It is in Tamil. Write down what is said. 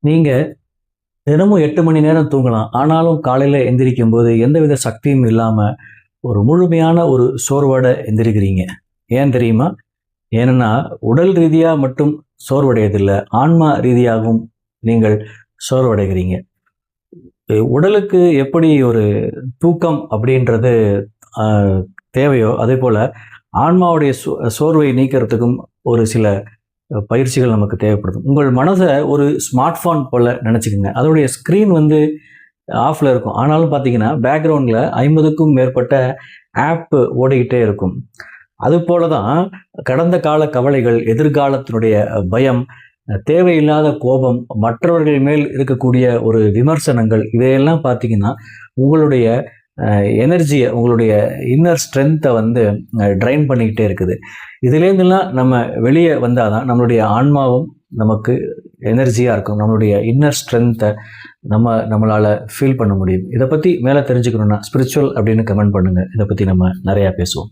நீங்கள் தினமும் 8 மணி நேரம் தூங்கலாம். ஆனாலும் காலையில் எந்திரிக்கும் போது எந்தவித சக்தியும் இல்லாமல் ஒரு முழுமையான ஒரு சோர்வோட எந்திரிக்கிறீங்க. ஏன் தெரியுமா? ஏன்னா உடல் ரீதியாக மட்டும் சோர்வடையதில்லை, ஆன்மா ரீதியாகவும் நீங்கள் சோர்வடைகிறீங்க. உடலுக்கு எப்படி ஒரு தூக்கம் அப்படின்றது தேவையோ அதே போல் ஆன்மாவுடைய சோர்வை நீக்கிறதுக்கும் ஒரு சில பயிற்சிகள் நமக்கு தேவைப்படுது. உங்கள் மனதை ஒரு ஸ்மார்ட் ஃபோன் போல் நினச்சிக்கோங்க. அதோடைய ஸ்க்ரீன் ஆஃபில் இருக்கும். ஆனாலும் பார்த்தீங்கன்னா பேக்ரவுண்டில் 50க்கும் மேற்பட்ட ஆப் ஓடிக்கிட்டே இருக்கும். அதுபோல தான் கடந்த கால கவலைகள், எதிர்காலத்தினுடைய பயம், தேவையில்லாத கோபம், மற்றவர்கள் மேல் இருக்கக்கூடிய ஒரு விமர்சனங்கள், இதையெல்லாம் பார்த்தீங்கன்னா உங்களுடைய எனர்ஜியை, உங்களுடைய இன்னர் ஸ்ட்ரென்த்தை ட்ரைன் பண்ணிக்கிட்டே இருக்குது. இதுலேருந்துலாம் நம்ம வெளியே வந்தால் தான் நம்மளுடைய ஆன்மாவும் நமக்கு எனர்ஜியாக இருக்கும். நம்மளுடைய இன்னர் ஸ்ட்ரென்த்தை நம்மளால் ஃபீல் பண்ண முடியும். இதை பற்றி மேலே தெரிஞ்சுக்கணுன்னா ஸ்பிரிச்சுவல் அப்படின்னு கமெண்ட் பண்ணுங்கள். இதை பற்றி நம்ம நிறையா பேசுவோம்.